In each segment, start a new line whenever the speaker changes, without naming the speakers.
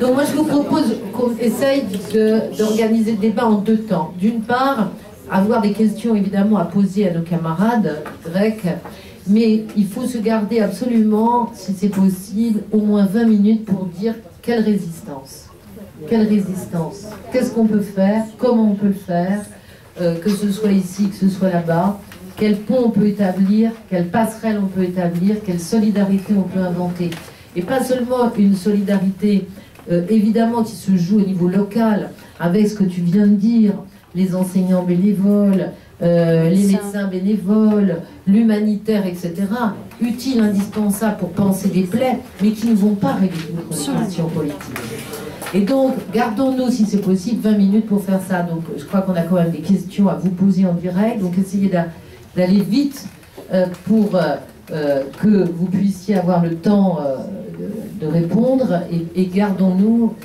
Donc moi je vous propose qu'on essaye d'organiser le débat en deux temps. D'une part, avoir des questions évidemment à poser à nos camarades grecs, mais il faut se garder absolument, si c'est possible, au moins 20 minutes pour dire quelle résistance. Quelle résistance? Qu'est-ce qu'on peut faire? Comment on peut le faire? Que ce soit ici, que ce soit là-bas. Quel pont on peut établir? Quelle passerelle on peut établir? Quelle solidarité on peut inventer? Et pas seulement une solidarité évidemment qui se joue au niveau local, avec ce que tu viens de dire, les enseignants bénévoles, les médecins bénévoles, l'humanitaire, etc., utiles, indispensables pour panser des plaies, mais qui ne vont pas résoudre une situation politique. Et donc, gardons-nous, si c'est possible, 20 minutes pour faire ça. Donc, je crois qu'on a quand même des questions à vous poser en direct, donc essayez d'aller vite pour que vous puissiez avoir le temps de répondre, et gardons-nous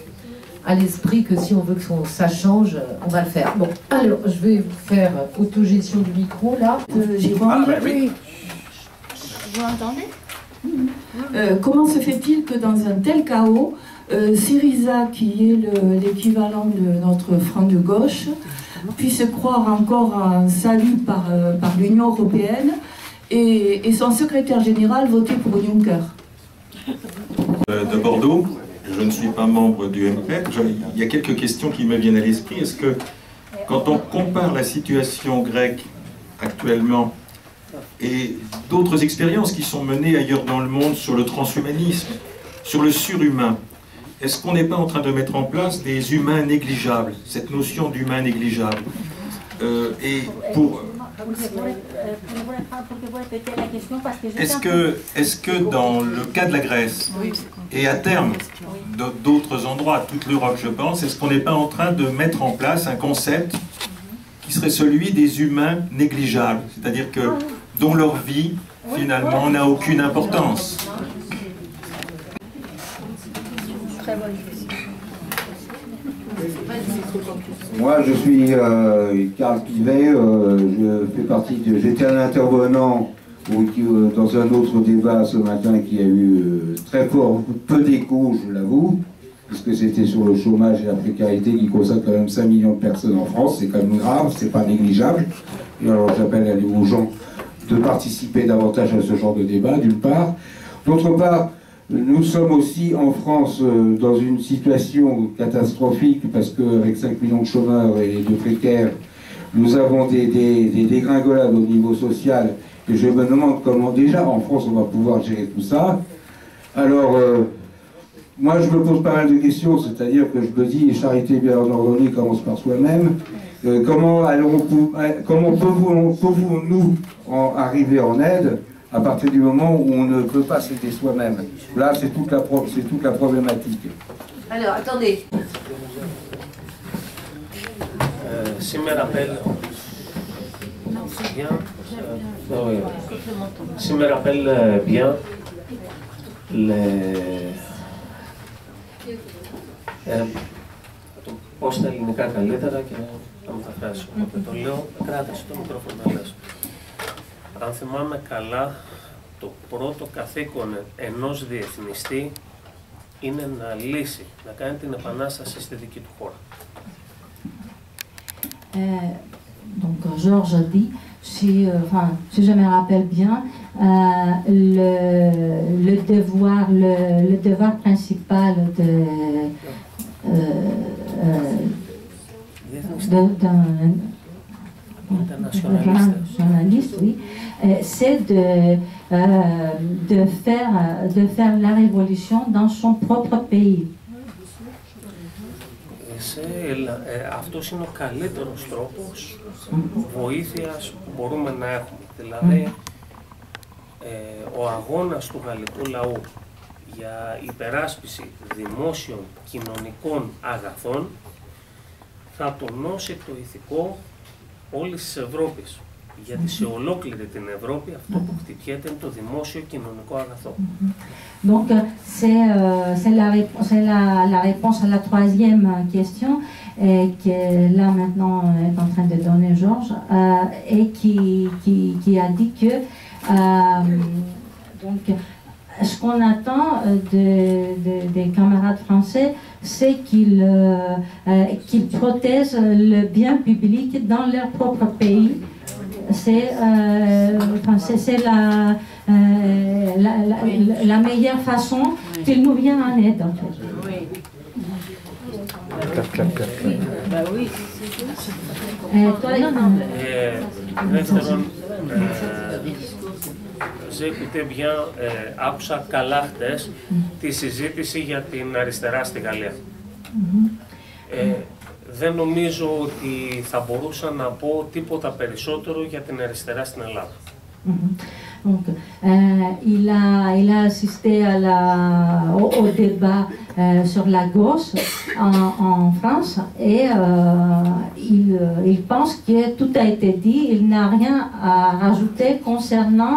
à l'esprit que si on veut que ça change, on va le faire. Bon, alors, je vais vous faire autogestion du micro, là.
Oui. Vous m'entendez? Comment se fait-il que dans un tel chaos, Syriza, qui est l'équivalent de notre front de gauche, puisse croire encore à un salut par l'Union européenne et son secrétaire général voter pour Juncker?
De Bordeaux, je ne suis pas membre du MP. Il y a quelques questions qui me viennent à l'esprit. Est-ce que, quand on compare la situation grecque actuellement et d'autres expériences qui sont menées ailleurs dans le monde sur le transhumanisme, sur le surhumain, est-ce qu'on n'est pas en train de mettre en place des humains négligeables, cette notion d'humain négligeable? Et pour... Est-ce que dans le cas de la Grèce, et à terme d'autres endroits, toute l'Europe je pense, est-ce qu'on n'est pas en train de mettre en place un concept qui serait celui des humains négligeables, c'est-à-dire que dont leur vie finalement n'a aucune importance?
Très bonne question.
Moi, je suis Karl Pivet, j'étais un intervenant dans un autre débat ce matin qui a eu très fort, peu d'écho, je l'avoue, puisque c'était sur le chômage et la précarité qui concerne quand même 5 millions de personnes en France. C'est quand même grave, c'est pas négligeable. Et alors j'appelle aux gens de participer davantage à ce genre de débat, d'une part. D'autre part, nous sommes aussi en France dans une situation catastrophique parce qu'avec 5 millions de chômeurs et de précaires, nous avons des dégringolades au niveau social, et je me demande comment déjà en France on va pouvoir gérer tout ça. Alors, moi je me pose pas mal de questions, c'est-à-dire que je me dis, charité bien ordonnée commence par soi-même. Comment pouvons-nous arriver en aide à partir du moment où on ne peut pas s'aider soi-même? Là, c'est toute la problématique.
Alors, attendez.
Σήμερα appelle bien πώς στα ελληνικά καλύτερα και θα μεταφράσω. Το λέω, κράτησε το μικρόφωνο να λες. Αν θυμάμαι καλά, το πρώτο καθήκον ενός διεθνιστή είναι να λύσει, να κάνει την επανάσταση στη δική του χώρα.
Donc Georges a dit, si je me rappelle bien, le devoir principal d'un journaliste, oui, c'est de faire la révolution dans son propre pays.
Αυτός είναι ο καλύτερος τρόπος βοήθειας που μπορούμε να έχουμε. Δηλαδή, ο αγώνας του γαλλικού λαού για υπεράσπιση δημόσιων κοινωνικών αγαθών θα τονώσει το ηθικό όλης της Ευρώπης. Γιατί σε ολόκληρη την Ευρώπη αυτό που χτυπιέται είναι το δημόσιο κοινωνικό αγαθό.
Donc c'est la réponse à la troisième question que là maintenant est en train de donner Georges et qui a dit que donc ce qu'on attend des camarades français, c'est qu'ils protègent le bien public dans leur propre pays. C'est la meilleure façon qu'ils nous viennent en aide, en fait.
Oui.
Bah oui.
Δεύτερον, j'ai bien, άκουσα καλά χτες τη συζήτηση για την αριστερά στη Γαλλία. Δεν νομίζω ότι θα μπορούσα να πω τίποτα περισσότερο για την αριστερά στην Ελλάδα.
Donc, il a assisté au débat sur la gauche en France et il pense que tout a été dit, il n'a rien à rajouter concernant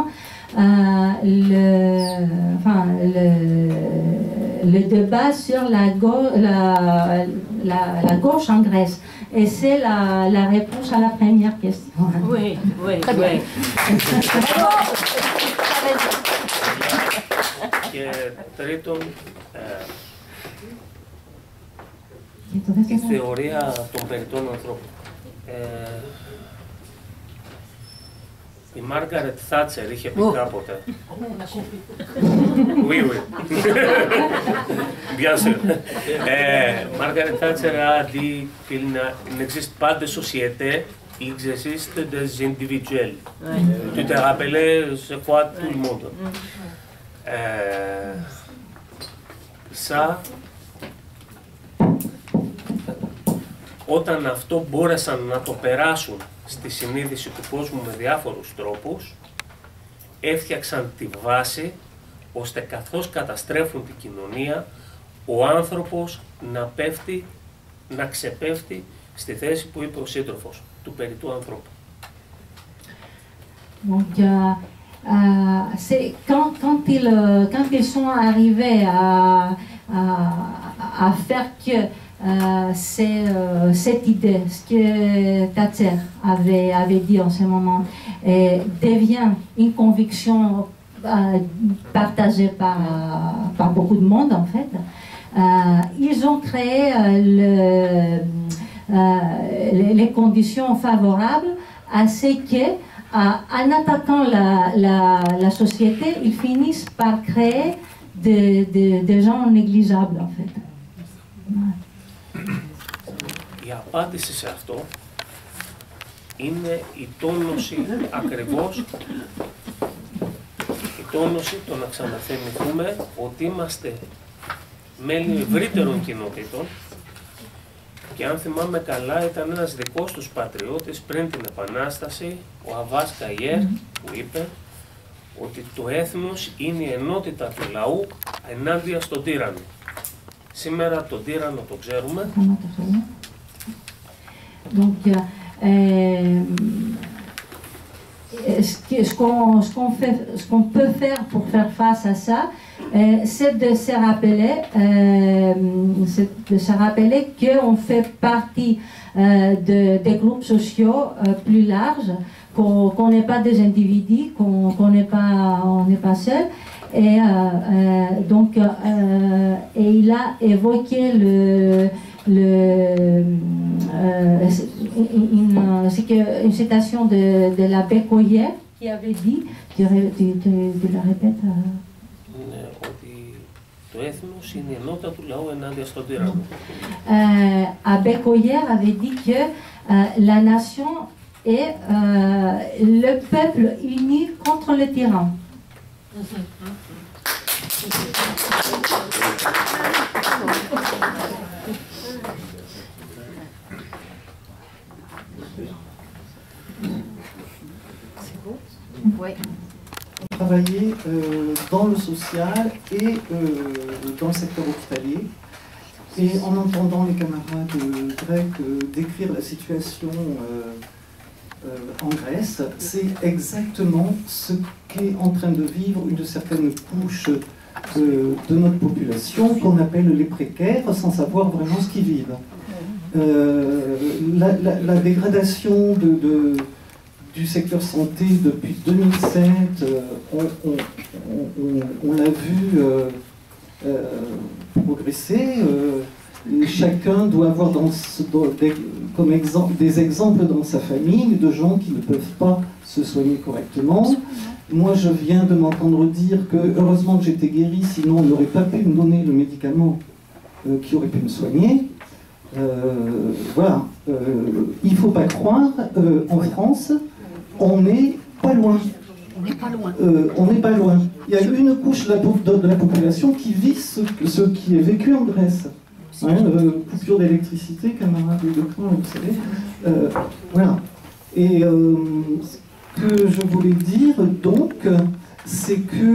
le débat sur la gauche en Grèce. Et c'est la réponse à la première question.
Oui, oui, très bien.
Και τρίτον, η θεωρία των περιττών ανθρώπων. Η Μάργαρετ Θάτσερ είχε πει κάποτε. Oui, oui. Bien sûr. Margaret Thatcher a dit qu'il n'existe pas de société, il existe des individuels. Tu te rappelais, c'est quoi tout le monde. Ça, όταν αυτό μπόρεσαν να το περάσουν στη συνείδηση του κόσμου με διάφορους τρόπους, έφτιαξαν τη βάση ώστε καθώς καταστρέφουν την κοινωνία, ο άνθρωπος να πέφτει, να ξεπέφτει στη θέση που είπε ο σύντροφος, του περιττού ανθρώπου.
Donc, c'est quand ils sont arrivés à faire que cette idée, ce que Thatcher avait dit en ce moment, devient une conviction partagée par beaucoup de monde en fait. Ils ont créé les conditions favorables à ce que, en attaquant la société, ils finissent par créer des gens négligeables en fait.
Η απάντηση σε αυτό είναι η τόνωση ακριβώς, η τόνωση το να ξαναθυμηθούμε ότι είμαστε μέλη ευρύτερων κοινοτήτων και αν θυμάμαι καλά ήταν ένας δικός τους πατριώτης πριν την Επανάσταση, ο Αβάς Καγιέρ, που είπε ότι το έθνος είναι η ενότητα του λαού ενάντια στον τύρανο. Σήμερα τον τύρανο το ξέρουμε.
Donc, ce qu'on peut faire pour faire face à ça, c'est de se rappeler qu'on fait partie des groupes sociaux plus larges, qu'on n'est pas des individus, qu'on n'est pas seul. Et donc, et il a évoqué une citation de l'abbé Coyer qui avait dit, tu la répètes.
Το έθνος είναι η ενότητα του λαού ενάντια στον τύρανο.
Abbé Coyer avait dit que la nation est le peuple uni contre le tyran.
Oui.
Travailler dans le social et dans le secteur hospitalier. Et en entendant les camarades grecs décrire la situation en Grèce, c'est exactement ce qu'est en train de vivre une certaine couche de notre population qu'on appelle les précaires sans savoir vraiment ce qu'ils vivent. La dégradation du secteur santé depuis 2007, on l'a vu progresser. Chacun doit avoir comme des exemples dans sa famille de gens qui ne peuvent pas se soigner correctement. Moi, je viens de m'entendre dire que heureusement que j'étais guéri, sinon on n'aurait pas pu me donner le médicament qui aurait pu me soigner. Voilà. Il ne faut pas croire, en France, on n'est pas loin.
On n'est pas loin.
On n'est pas loin. Il y a une couche de la population qui vit ce qui est vécu en Grèce. Hein, coupure d'électricité, camarades de camp, vous savez. Voilà. Et ce que je voulais dire, donc, c'est que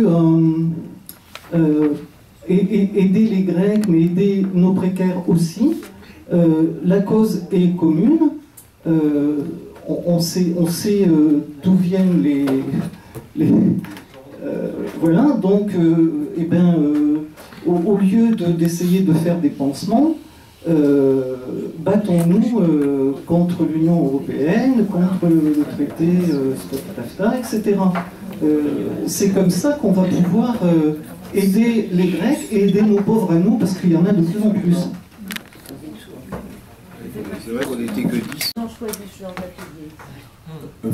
aider les Grecs, mais aider nos précaires aussi, la cause est commune. On sait d'où viennent les voilà, donc, eh ben, au lieu d'essayer de faire des pansements, battons-nous contre l'Union européenne, contre le traité Stop-TAFTA, etc. C'est comme ça qu'on va pouvoir aider les Grecs et aider nos pauvres à nous, parce qu'il y en a de plus en plus.
C'est vrai qu'on n'était que 10.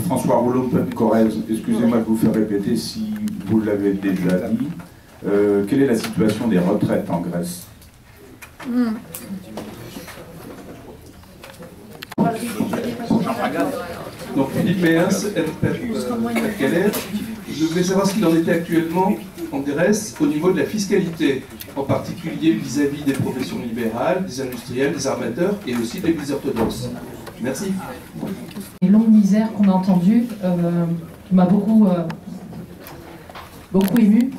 François Rouleau, Corrèze, excusez-moi de vous faire répéter si vous l'avez déjà dit. Quelle est la situation des retraites en Grèce?
Donc Philippe Méas, je voulais savoir ce qu'il en était actuellement en Grèce au niveau de la fiscalité, en particulier vis-à-vis des professions libérales, des industriels, des armateurs et aussi des églises orthodoxes. Merci.
Les longues misères qu'on a entendues, qui m'a beaucoup ému.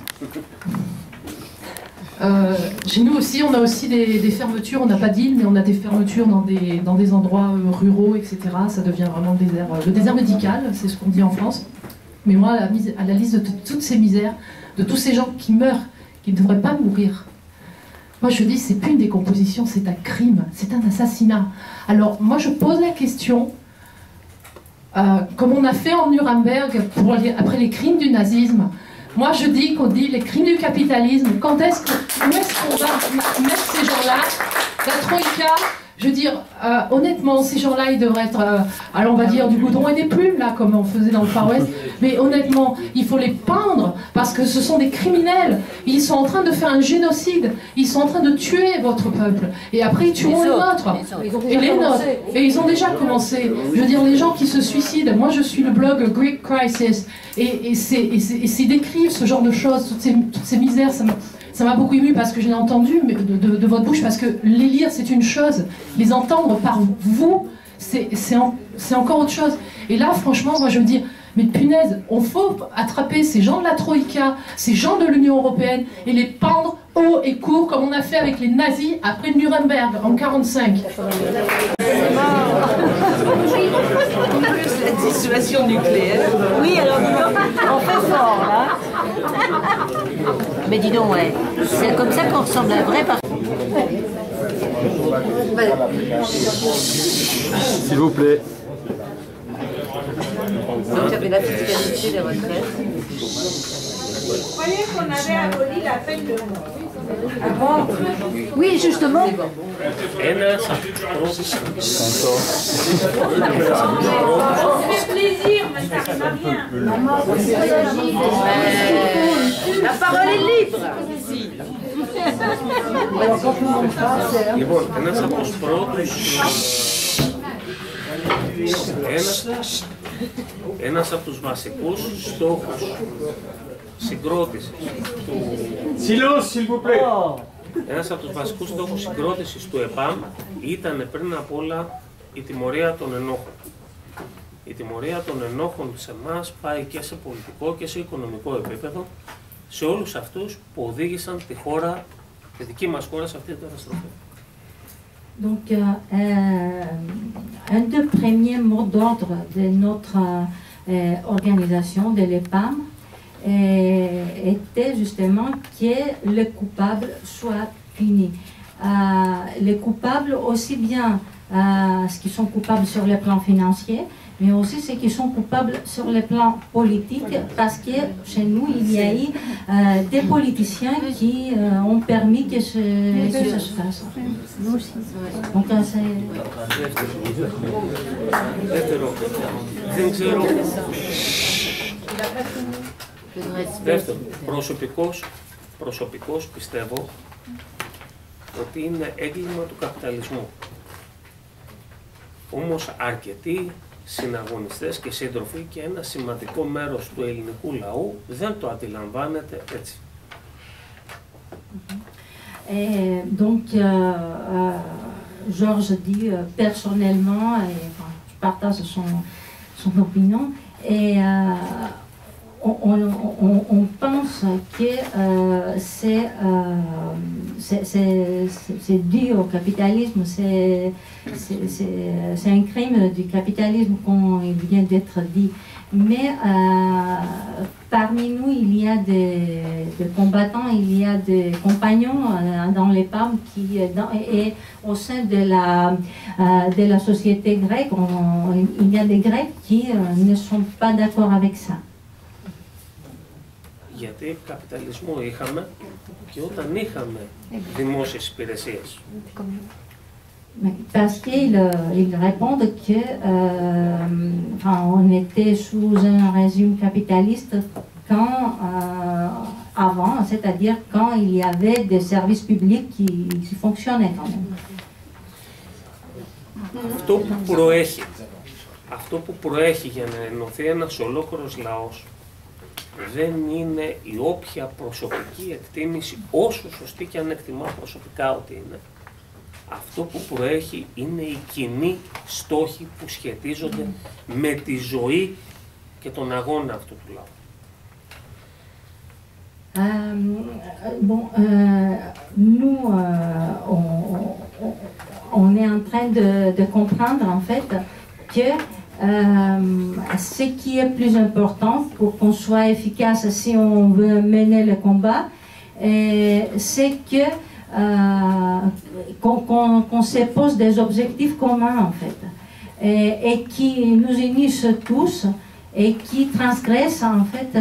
Chez nous aussi, on a aussi des fermetures, on n'a pas d'île, mais on a des fermetures dans des endroits ruraux, etc. Ça devient vraiment le désert médical, c'est ce qu'on dit en France. Mais moi, à la liste de toutes ces misères, de tous ces gens qui meurent, qui ne devraient pas mourir, moi je dis, c'est plus une décomposition, c'est un crime, c'est un assassinat. Alors moi je pose la question, comme on a fait en Nuremberg après les crimes du nazisme. Moi je dis qu'on dit les crimes du capitalisme, où est-ce qu'on va mettre ces gens-là? La Troïka, je veux dire, honnêtement, ces gens-là, ils devraient être, alors on va dire, du goudron et des plumes, là, comme on faisait dans le Far West. Mais honnêtement, il faut les pendre, parce que ce sont des criminels. Ils sont en train de faire un génocide. Ils sont en train de tuer votre peuple. Et après, ils tueront les nôtres. Et les nôtres. Et ils ont déjà commencé. Je veux dire, les gens qui se suicident. Moi, je suis le blog Greek Crisis. Et c'est décrire ce genre de choses, toutes ces misères, ça m'a beaucoup ému parce que je l'ai entendu de votre bouche, parce que les lire c'est une chose, les entendre par vous c'est encore autre chose. Et là franchement moi je veux dire, mais punaise, on faut attraper ces gens de la Troïka, ces gens de l'Union Européenne et les pendre haut et court comme on a fait avec les nazis après Nuremberg en 1945.
La dissuasion nucléaire. Oui, alors dis donc, on fait fort là. Mais dis donc, ouais, c'est comme ça qu'on ressemble à un vrai parti.
S'il vous plaît.
Donc il y avait la fiscalité des retraites.
Vous croyez qu'on avait aboli la peine de mort?
Oui, justement.
Ça fait plaisir, mais ça ne sert à rien.
La parole est libre.
Λοιπόν, ένας από τους βασικούς στόχους συγκρότησης ένας από τους βασικούς στόχους συγκρότησης του ΕΠΑΜ ήταν πριν απ' όλα η τιμωρία των ενόχων. Η τιμωρία των ενόχων σε εμάς πάει και σε πολιτικό και σε οικονομικό επίπεδο, σε όλους αυτούς που οδήγησαν τη χώρα, τη δική μας χώρα σε αυτή την καταστροφή.
Donc, un des premiers mots d'ordre de notre organisation, de l'EPAM, était justement que les coupables soient punis. Les coupables, aussi bien ceux qui sont coupables sur le plan financier, mais aussi ceux qui sont coupables sur le plan politique, parce que chez nous, il y a eu des politiciens qui ont permis que ce se fasse. Nous aussi. Donc,
Δεύτερον, προσωπικώς πιστεύω ότι είναι έγκλημα του καπιταλισμού. Όμως αρκετοί συναγωνιστές και σύντροφοι και ένα σημαντικό μέρος του ελληνικού λαού δεν το αντιλαμβάνεται έτσι.
Donc, Georges dit personnellement, et je partage son opinion, et on pense que c'est dû au capitalisme, c'est un crime du capitalisme, comme il vient d'être dit. Mais parmi nous, il y a des combattants, il y a des compagnons dans les PAM et au sein de la société grecque, il y a des Grecs qui ne sont pas d'accord avec ça.
Γιατί καπιταλισμό είχαμε και όταν είχαμε δημόσιες υπηρεσίες.
Parce qu'ils répondent que on était sous un régime capitaliste quand avant, c'est-à-dire quand il y avait des services publics qui fonctionnaient quand même.
Αυτό που προέχει για να ενωθεί ένας ολόκληρος λαός δεν είναι η όποια προσωπική εκτίμηση, όσο σωστή και αν εκτιμά προσωπικά ότι είναι. Αυτό που προέχει είναι οι κοινοί στόχοι που σχετίζονται με τη ζωή και τον αγώνα αυτού του λαού.
Nous, on est en train de comprendre en fait que ce qui est plus important pour qu'on soit efficace si on veut mener le combat, c'est que qu'on se pose des objectifs communs en fait, et qui nous unissent tous et qui transgressent en fait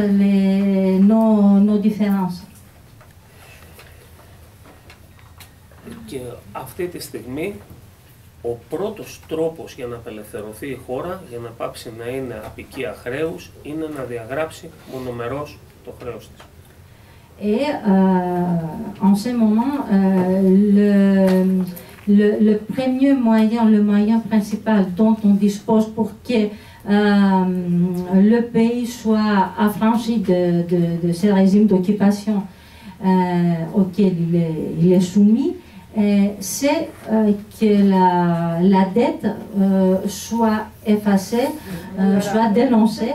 nos différences.
Και αυτή τη στιγμή ο πρώτος τρόπος για να απελευθερωθεί η χώρα, για να πάψει να είναι αποικία χρέους, είναι να διαγράψει μονομερώς το χρέος της.
Et en ce moment, le premier moyen, le moyen principal dont on dispose pour que le pays soit affranchi de ce régime d'occupation auquel il est soumis, c'est que la dette soit effacée, soit dénoncée,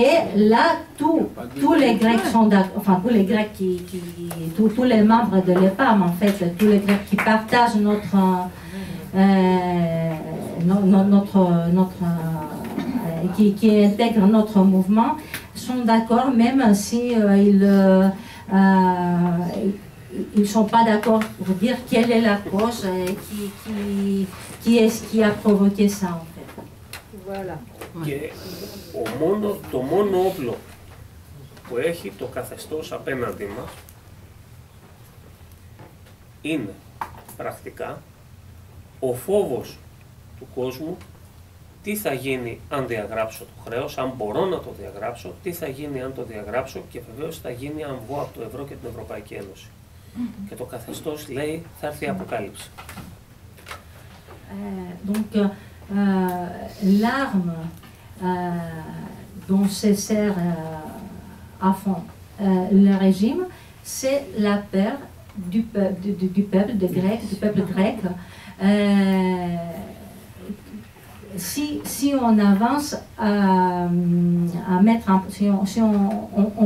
et là tous les Grecs sont d'accord, enfin tous les Grecs tous les membres de l'EPAM en fait, tous les Grecs qui partagent qui intègrent notre mouvement sont d'accord, même si ils ne sont pas d'accord pour dire quelle est la cause et qui est-ce qui a provoqué ça en fait.
Voilà.
Και το μόνο όπλο που έχει το καθεστώς απέναντί μας είναι πρακτικά ο φόβος του κόσμου, τι θα γίνει αν διαγράψω το χρέος, αν μπορώ να το διαγράψω, τι θα γίνει αν το διαγράψω και βεβαίως θα γίνει αν βγω από το ευρώ και την Ευρωπαϊκή Ένωση. Και το καθεστώς λέει θα έρθει η αποκάλυψη.
Donc l'arme dont se sert à fond le régime, c'est la peur du peuple grec. Si on avance à mettre si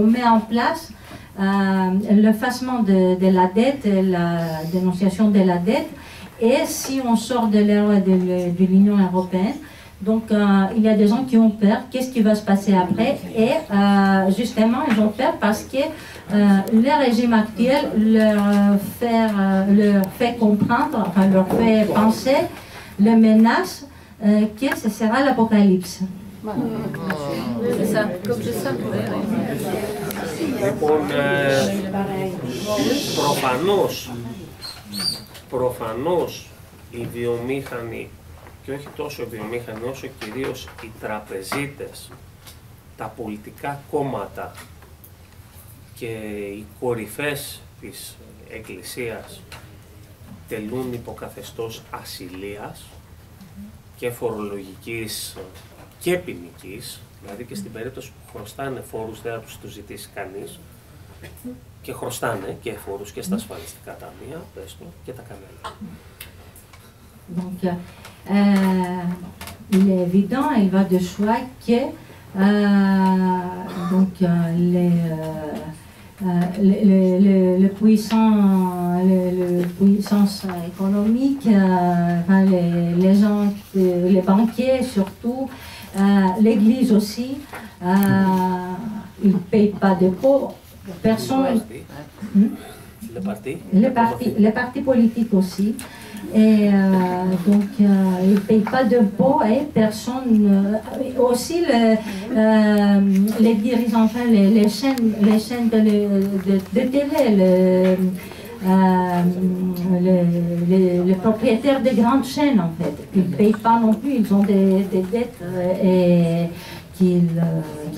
on met en place l'effacement de la dette, la dénonciation de la dette, et si on sort de l'euro et de l'Union européenne, donc il y a des gens qui ont peur, qu'est-ce qui va se passer après, et justement ils ont peur parce que le régime actuel leur fait comprendre, enfin leur fait penser, le menace que ce sera l'apocalypse.
C'est ça, comme c'est ça.
Λοιπόν, προφανώς οι βιομήχανοι, και όχι τόσο οι βιομήχανοι όσο κυρίως οι τραπεζίτες, τα πολιτικά κόμματα και οι κορυφές της Εκκλησίας τελούν υποκαθεστώς ασυλίας και φορολογικής και ποινικής, δηλαδή και στην περίπτωση που χρωστάνε φόρους δεν θα τους το ζητήσει κανείς, και χρωστάνε και φόρους και στα ασφαλιστικά ταμεία, πες το, και τα κανάλια.
Donc, il est évident, il va de soi que les puissances économiques, les gens, les banquiers surtout, l'Église aussi, ils ne payent pas d'impôts. Personne. Les partis politiques aussi. Et donc, ils ne payent pas d'impôts et personne. Aussi, les dirigeants, enfin, les chaînes de télé, les propriétaires des grandes chaînes, en fait, ils ne payent pas non plus, ils ont des dettes qu'ils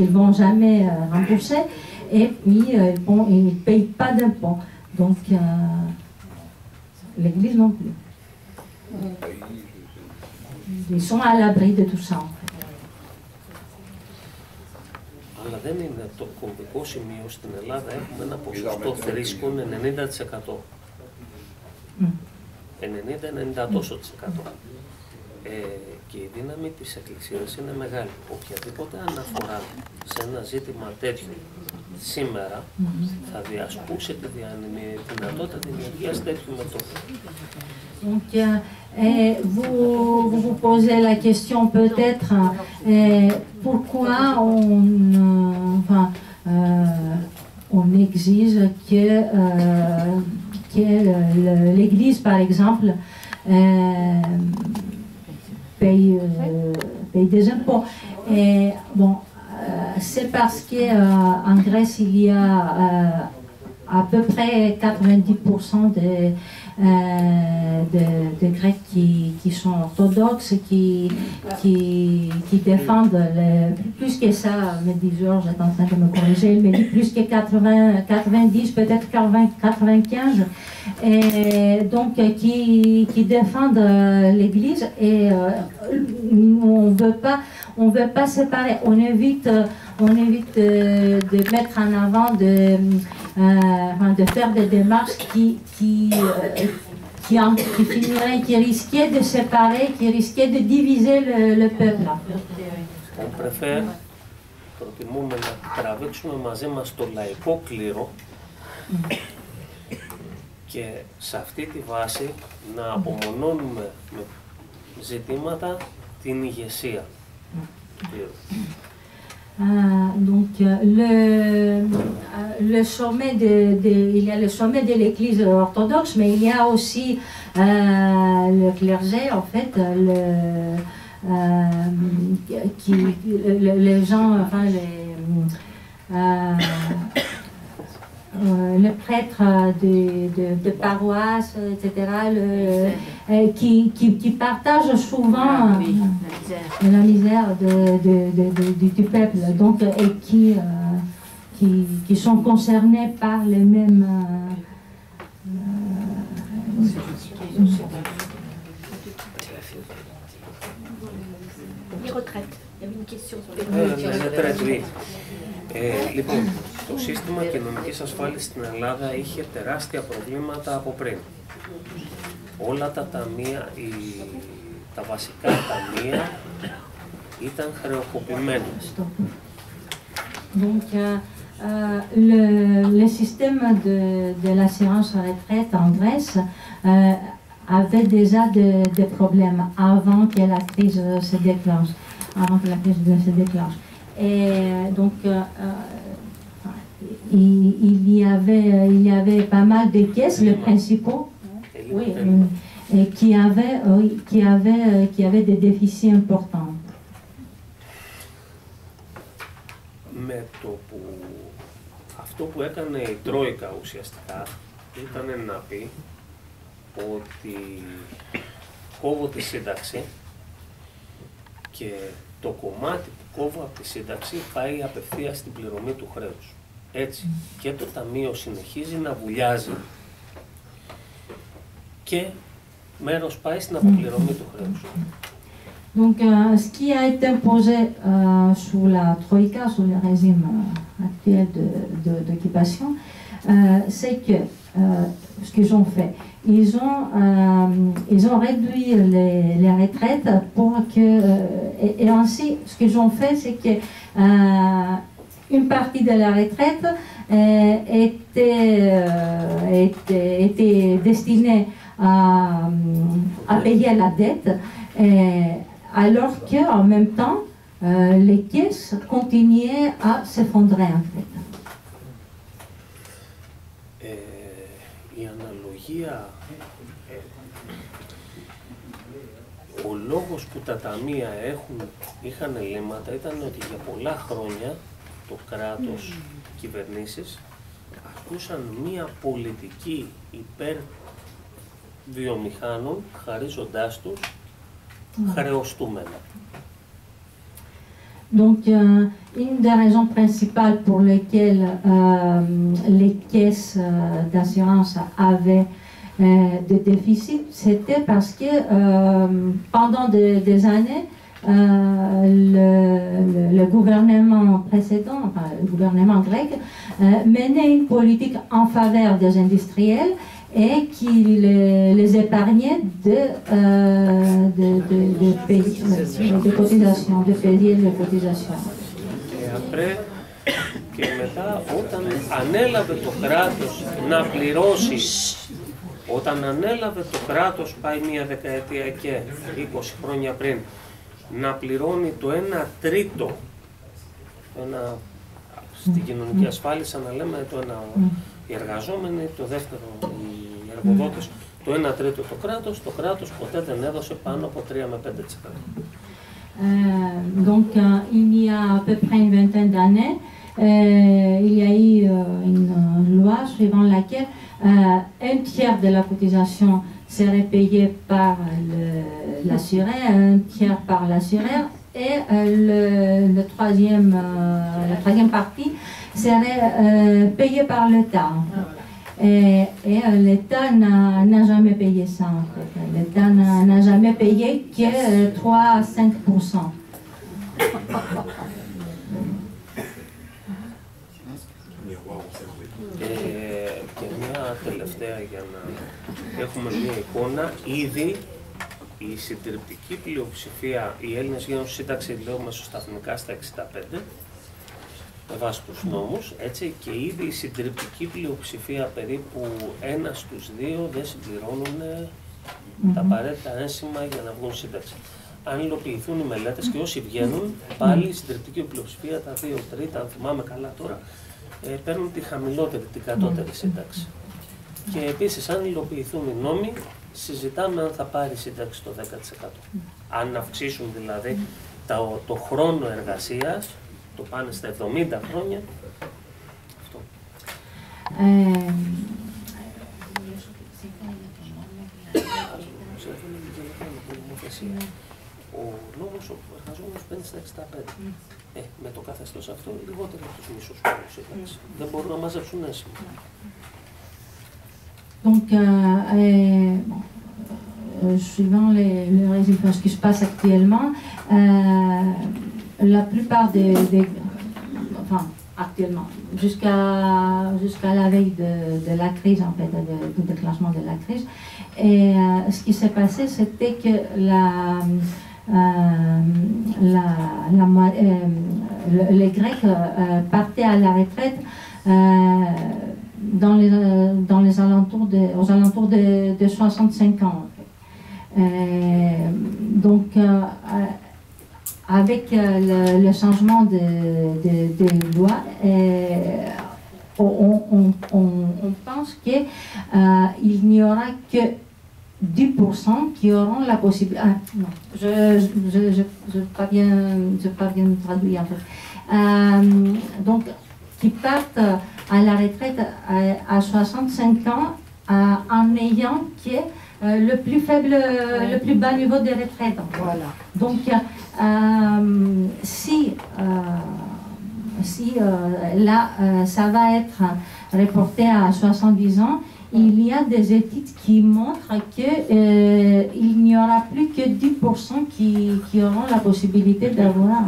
ne vont jamais rembourser. Et puis, ils ne payent pas d'impôts. Donc, l'Église non plus. Ils sont à l'abri de tout ça, en fait.
Αλλά δεν είναι το κομβικό σημείο. Στην Ελλάδα έχουμε ένα ποσοστό θρήσκων 90%. 90-90 τόσο %. Και η δύναμη της Εκκλησίας είναι μεγάλη. Οποιαδήποτε αναφορά σε ένα ζήτημα τέτοιο σήμερα θα διασπούσει τη δυνατότητα δημιουργίας τέτοιου μετώπου.
Donc, vous posez la question peut-être pourquoi on exige que l'Église, par exemple, paye des impôts. Et bon, c'est parce qu'en Grèce, il y a à peu près 90% des Grecs qui sont orthodoxes, qui défendent, plus que ça, me dit Georges, est en train de me corriger, il me dit plus que 90, peut-être 95, et donc qui défendent l'Église, et on veut pas séparer, on évite de mettre en avant, de faire des démarches qui finiraient, qui risquaient de séparer, qui risquaient de diviser le peuple.
On préfère, προτιμούμε να τραβήξουμε μαζί μας το λαϊκό κλήρο και σε αυτή τη βάση να απομονώνουμε με ζητήματα την ηγεσία του κλήρου.
Donc le sommet il y a le sommet de l'Église orthodoxe, mais il y a aussi le clergé, en fait, les gens, enfin les prêtres de paroisse, etc., qui partagent souvent la misère du peuple, donc, et qui sont concernés par les mêmes...
Les retraites. Il y avait une question sur
les retraites. Λοιπόν, το σύστημα κοινωνικής ασφάλισης στην Ελλάδα είχε τεράστια προβλήματα από πριν. Όλα τα ταμεία, τα βασικά ταμεία ήταν χρεοκοπημένες.
Donc, le système de l'assurance retraite en Grèce avait déjà des problèmes avant que la crise se déclenche. Et donc, il y avait pas mal de caisses, les principaux, oui, et qui avaient des déficits importants.
με το που αυτό που έκανε η Τρόικα ουσιαστικά ήταν να πει ότι κόβω τη σύνταξη και το κομμάτι που κόβω από τη σύνταξη πάει απευθείας στην πληρωμή του χρέους. Έτσι και το Ταμείο συνεχίζει να βουλιάζει και μέρος πάει στην αποπληρωμή του χρέους.
Donc, ce qui a été imposé sous la Troïka, sous le régime actuel d'occupation, c'est que ce qu'ils ont fait, ils ont réduit les retraites pour que, et ainsi, ce qu'ils ont fait, c'est que une partie de la retraite était destinée à payer la dette. Alors qu'en même temps, les caisses continuaient à s'effondrer en fait.
Η αναλογία, ο λόγος που τα ταμεία είχαν ελλείμματα ήταν ότι για πολλά χρόνια το κράτος, κυβερνήσεις, ασκούσαν μία πολιτική υπέρ βιομηχάνων, χαρίζοντάς τους χρεωστούμενα.
Donc, une des raisons principales pour lesquelles les caisses d'assurance avaient des déficits, c'était parce que pendant des années, le gouvernement précédent, enfin, le gouvernement grec, menait une politique en faveur des industriels et qui les épargnait de payer des cotisations, de payer les cotisations.
Και μετά, όταν ανέλαβε το κράτος να πληρώσει, όταν ανέλαβε το κράτος, πάει μία δεκαετία και 20 χρόνια πριν, να πληρώνει το 1 τρίτο, στην κοινωνική ασφάλιση, να λέμε το 1 οι εργαζόμενοι, το δεύτερο οι εργοδότες, το 1 τρίτο το κράτος ποτέ δεν έδωσε πάνω από 3 με 5%.
Donc, il y a à peu près une vingtaine d'années, il y a eu une loi suivant laquelle un tiers de la cotisation serait payé par l'assuré, un tiers par l'assureur, et la troisième partie serait payée par l'État. Et l'État n'a jamais payé ça en fait. L'État n'a jamais payé que 3 à 5%.
Και μια τελευταία για να έχουμε μια εικόνα, ήδη η συντριπτική πλειοψηφία, οι Έλληνες γίνονται σύνταξη λέω μεσοσταθμικά στα 65, με βάση τους νόμους, έτσι, και ήδη η συντριπτική πλειοψηφία, περίπου 1 στους 2, δεν συμπληρώνουν τα απαραίτητα ένσημα για να βγουν σύνταξη. Αν υλοποιηθούν οι μελέτες και όσοι βγαίνουν, πάλι η συντριπτική πλειοψηφία, τα 2 τρίτα, αν θυμάμαι καλά τώρα, παίρνουν τη χαμηλότερη, την κατώτερη σύνταξη. Και επίσης, αν υλοποιηθούν οι νόμοι, συζητάμε αν θα πάρει σύνταξη το 10%. Αν αυξήσουν δηλαδή το χρόνο εργασίας, το πάνε στα 70 χρόνια, αυτό. Ο νόμος ο εργαζόμενος παίρνει στα 65. Με το καθεστώς αυτό, λιγότερο από τους μισούς χρόνους σύνταξη. Δεν μπορούν να μαζέψουν έσημα.
Donc, suivant les résultats, ce qui se passe actuellement, la plupart enfin, actuellement, jusqu'à la veille de la crise, en fait, du déclenchement de la crise, et ce qui s'est passé, c'était que les Grecs partaient à la retraite aux alentours de 65 ans. En fait. Donc, avec le changement de loi, on pense qu'il n'y aura que 10% qui auront la possibilité. Ah, non, je pas bien traduire en fait. donc, qui partent à la retraite à 65 ans en ayant le plus faible, le plus bas niveau de retraite.
Voilà.
Donc, si là, ça va être reporté à 70 ans, il y a des études qui montrent qu'il n'y aura plus que 10% qui auront la possibilité d'avoir...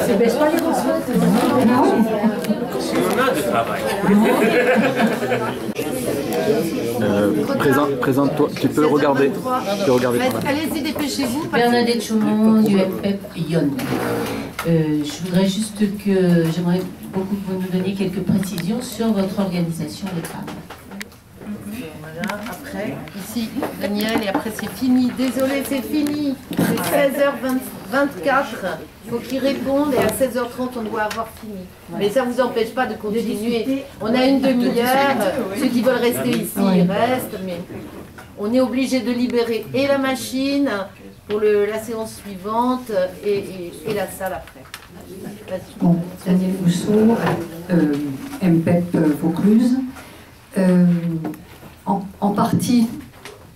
C'est baisse pas les retraites.
Si on a du travail.
Présente-toi, tu peux regarder.
Allez-y, dépêchez-vous. Bernadette Chaumont du FPEP Yonne. Je voudrais juste j'aimerais beaucoup que vous nous donniez quelques précisions sur votre organisation des femmes. Voilà, après, ici, Daniel, et après c'est fini. Désolé, c'est fini. C'est 16h24. Il faut qu'ils répondent et à 16h30, on doit avoir fini. Mais ça ne vous empêche pas de continuer. On a une demi-heure. Ceux qui veulent rester ici, ils restent. Mais on est obligé de libérer et la machine pour la séance suivante et la salle après.
Bon, Daniel Mousseau, MPEP Vaucluse. En partie,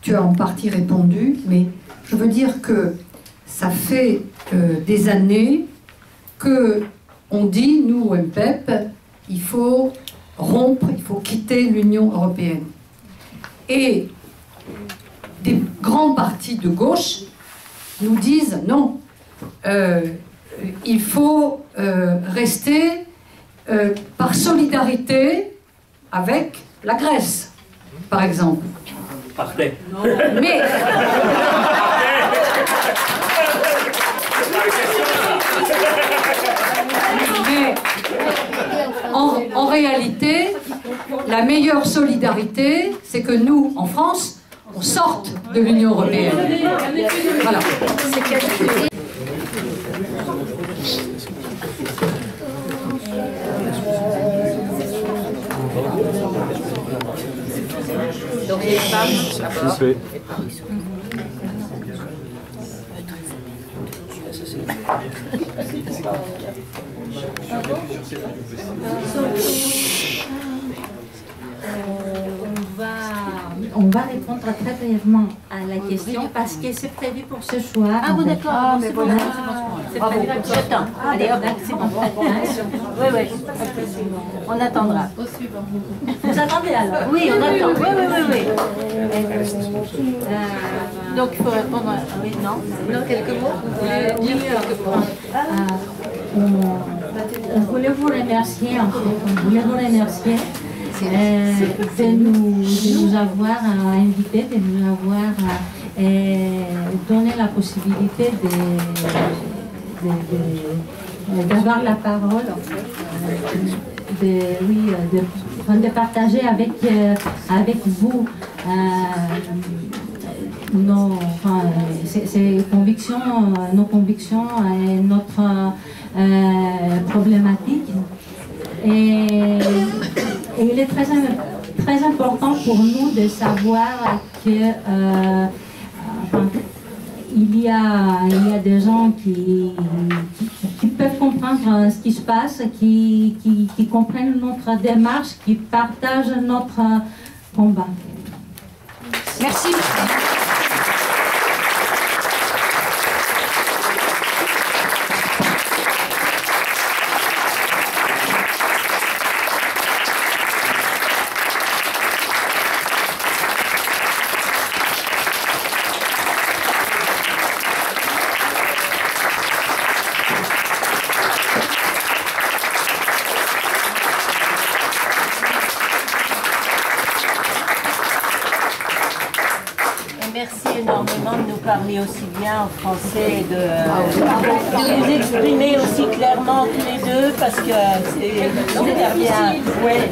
tu as en partie répondu, mais je veux dire que ça fait des années que on dit, nous, au MPEP, il faut rompre, il faut quitter l'Union européenne. Et des grands partis de gauche nous disent non, il faut rester par solidarité avec la Grèce, par exemple.
Parfait.
Mais en réalité, la meilleure solidarité, c'est que nous, en France, on sorte de l'Union européenne. Voilà.
Donc les femmes, d'abord.
On va répondre très brièvement à la question parce que c'est prévu pour ce soir.
Ah bon, d'accord.
Ah,
mais voilà. C'est prévu pour ce soir. Allez, hop, c'est bon. Oui, oui. On attendra.
Vous attendez alors?
Oui, on attend. Oui. Donc, il faut répondre à... Oui, non?
Non, quelques mots? Vous voulez dire quelques mots?
On voulait vous remercier, en fait. On voulait vous remercier de nous avoir invités, de nous avoir donné la possibilité d'avoir la parole, de partager avec vous nos convictions et notre problématique. Et il est très important pour nous de savoir que il y a des gens qui peuvent comprendre ce qui se passe, qui comprennent notre démarche, qui partagent notre combat.
Merci. Merci énormément de nous parler aussi bien en français et de nous exprimer aussi clairement tous les deux parce que c'est super bien. Ouais.